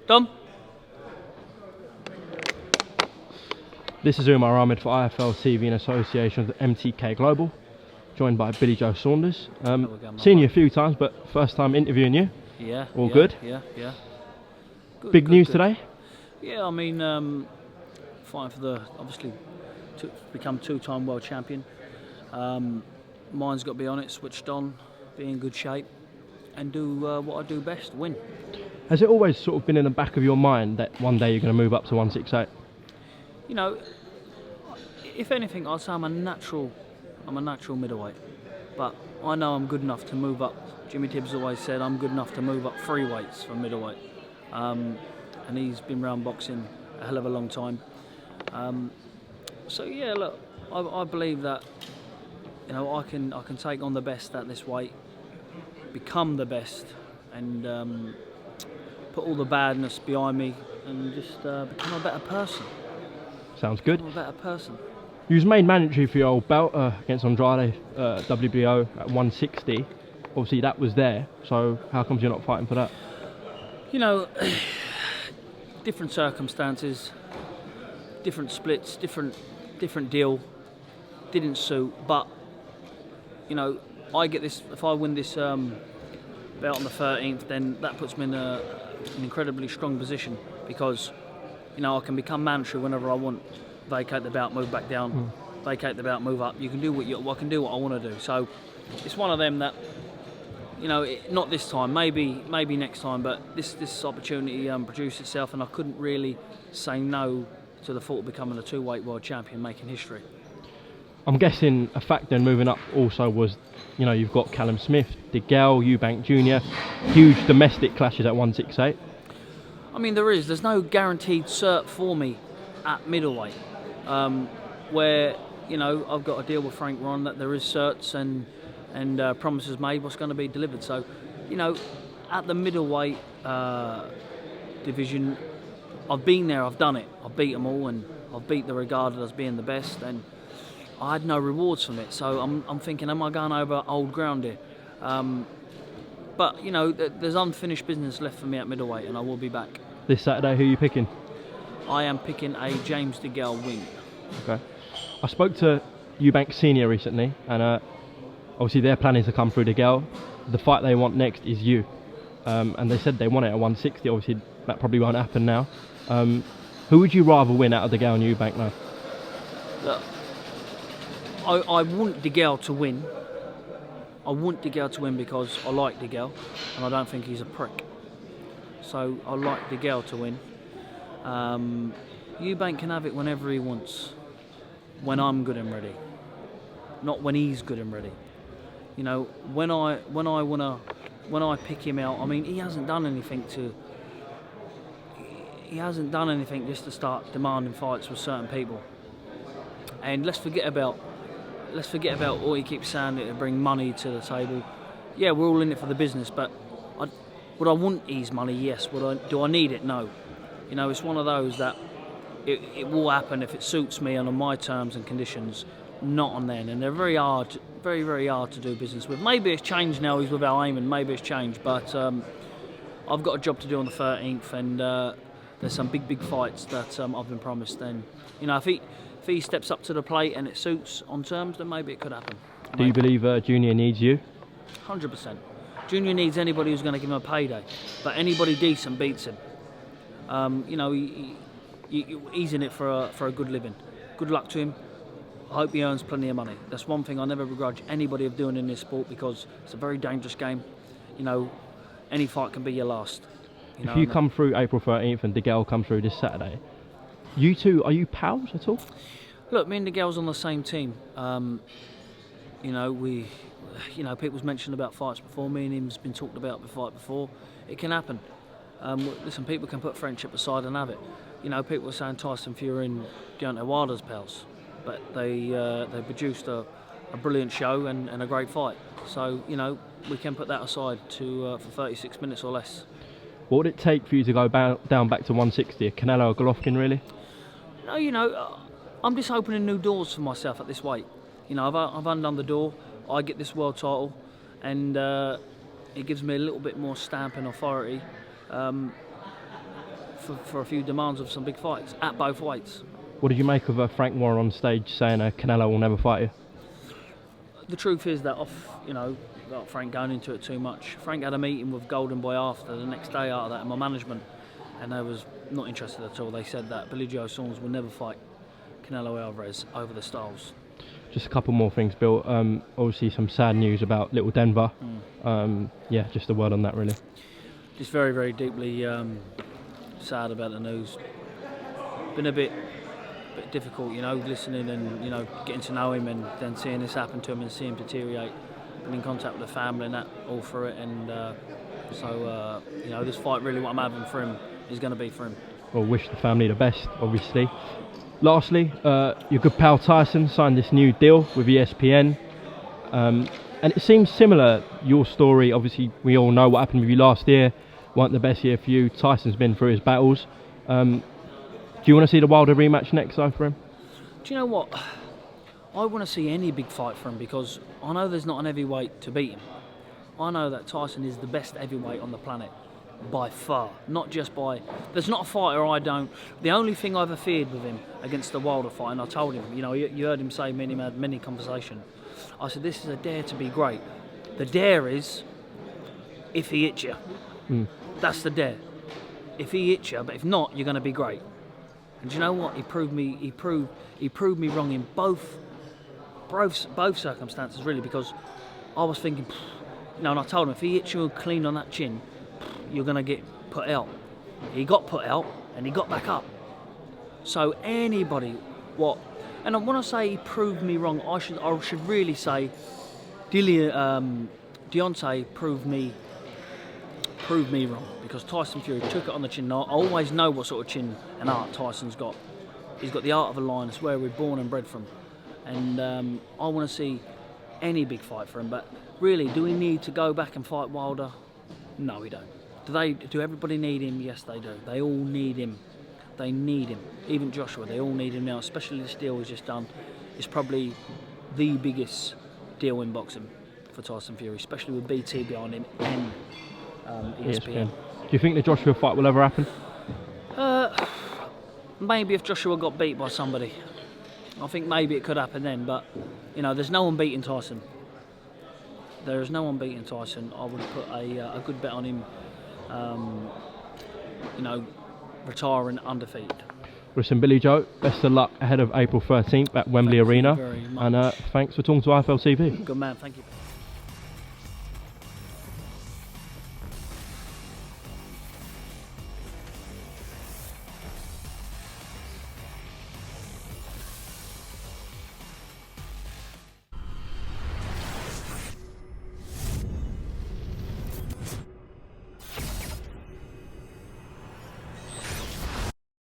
Dom? This is UMAR AHMED for IFL TV in association with MTK Global, joined by Billy Joe Saunders. Seen you a few times, but first time interviewing you. Yeah. All good? Yeah. Big news today? Yeah, I mean, fighting for the, obviously, to become two-time world champion. Mine's got to be on it, switched on, be in good shape, and do what I do best, win. Has it always sort of been in the back of your mind that one day you're going to move up to 168? You know, if anything, I'd say I'm a natural middleweight, but I know I'm good enough to move up. Jimmy Tibbs always said I'm good enough to move up 3 weights from middleweight, and he's been around boxing a hell of a long time. So yeah, look, I believe that, you know, I can take on the best at this weight, become the best, and put all the badness behind me, and just become a better person. Sounds good. I'm a better person. You was made mandatory for your old belt against Andrade, WBO at 160. Obviously that was there, so how comes you're not fighting for that? You know, different circumstances, different splits, different deal, didn't suit, but, you know, I get this, if I win this belt on the 13th, then that puts me in an incredibly strong position, because, you know, I can become mandatory whenever I want. Vacate the belt, move back down. Vacate the belt, move up. You can do I can do what I want to do. So it's one of them that, you know, not this time. Maybe next time. But this opportunity produced itself, and I couldn't really say no to the thought of becoming a 2-weight world champion, making history. I'm guessing a factor in moving up also was, you know, you've got Callum Smith, DeGALE, EUBANK Jr., huge domestic clashes at 168. I mean, there's no guaranteed cert for me at middleweight, where, you know, I've got a deal with Frank Ron that there is certs and promises made what's going to be delivered. So, you know, at the middleweight division, I've been there, I've done it, I've beat them all, and I've beat the regarded as being the best, and I had no rewards from it. So I'm thinking, am I going over old ground here? But, you know, there's unfinished business left for me at middleweight, and I will be back. This Saturday, who are you picking? I am picking a James DeGALE win. Okay. I spoke to EUBANK Senior recently, and obviously they're planning to come through DeGALE. The fight they want next is you. And they said they want it at 160. Obviously, that probably won't happen now. Who would you rather win out of DeGALE and EUBANK now? Look, I want DeGALE to win. I want DeGALE to win because I like DeGALE, and I don't think he's a prick. So I like DeGALE to win. EUBANK can have it whenever he wants, when I'm good and ready, not when he's good and ready. You know, when I pick him out, I mean, he hasn't done anything just to start demanding fights with certain people. And let's forget about all he keeps saying, to bring money to the table. Yeah, we're all in it for the business, but would I want his money? Yes. Do I need it? No. You know, it's one of those that it will happen if it suits me and on my terms and conditions, not on then. And they're very hard to do business with. Maybe it's changed now. He's with AHMED. Maybe it's changed, but I've got a job to do on the 13th, and there's some big fights that I've been promised. And, you know, if he steps up to the plate and it suits on terms, then maybe it could happen. Do you believe Junior needs you? 100%. Junior needs anybody who's going to give him a payday, but anybody decent beats him. You know, he's in it for a good living. Good luck to him. I hope he earns plenty of money. That's one thing I never begrudge anybody of doing in this sport, because it's a very dangerous game. You know, any fight can be your last. If you come through April 13th and DeGALE come through this Saturday, you two, are you pals at all? Look, me and DeGale's on the same team. You know, people's mentioned about fights before. Me and him's been talked about the fight before. It can happen. Listen, people can put friendship aside and have it. You know, people were saying Tyson Fury and Deontay Wilder's pals, but they produced a brilliant show and a great fight. So, you know, we can put that aside for 36 minutes or less. What would it take for you to go down back to 160? A Canelo or Golovkin, really? No, you know, I'm just opening new doors for myself at this weight. You know, I've undone the door. I get this world title, and it gives me a little bit more stamp and authority. for a few demands of some big fights at both weights. What did you make of Frank Warren on stage saying Canelo will never fight you? The truth is that without Frank going into it too much, Frank had a meeting with Golden Boy after the next day out of that, and my management, and they was not interested at all. They said that Billy Joe Saunders will never fight Canelo Álvarez over the styles. Just a couple more things, Bill. Obviously some sad news about Little Denver. Yeah, just a word on that, really. Just very, very deeply sad about the news. Been a bit difficult, listening and getting to know him, and then seeing this happen to him and seeing him deteriorate. Been in contact with the family and that all through it, and so this fight, really, what I'm having for him is going to be for him. Well, wish the family the best, obviously. Lastly, your good pal Tyson signed this new deal with ESPN, and it seems similar. Your story, obviously, we all know what happened with you last year. Weren't the best year for you. Tyson's been through his battles. Do you want to see the Wilder rematch next time for him? Do you know what? I want to see any big fight for him, because I know there's not an heavyweight to beat him. I know that Tyson is the best heavyweight on the planet, by far. Not just by... There's not a fighter I don't... The only thing I ever feared with him against the Wilder fight, and I told him, you heard him say, me and him had many conversations. I said, this is a dare to be great. The dare is if he hits you. That's the dare. If he hits you, but if not, you're going to be great. And do you know what? He proved me wrong in both circumstances, really, because I was thinking, and I told him, if he hits you clean on that chin, you're going to get put out. He got put out and he got back up. So anybody, and when I say he proved me wrong, I should really say Deontay proved me wrong, because Tyson Fury took it on the chin. Now, I always know what sort of chin and art Tyson's got. He's got the art of a lion. It's where we're born and bred from. And I want to see any big fight for him. But really, do we need to go back and fight Wilder? No, we don't. Do everybody need him? Yes, they do. They all need him. They need him. Even Joshua, they all need him now. Especially this deal he's just done. It's probably the biggest deal in boxing for Tyson Fury, especially with BT behind him and ESPN. Do you think the Joshua fight will ever happen? Maybe if Joshua got beat by somebody. I think maybe it could happen then, but there's no one beating Tyson. There is no one beating Tyson. I would put a good bet on him, retiring undefeated. Listen, Billy Joe, best of luck ahead of April 13th at Wembley Arena. Thank you very much. And thanks for talking to IFL TV. Good man, thank you.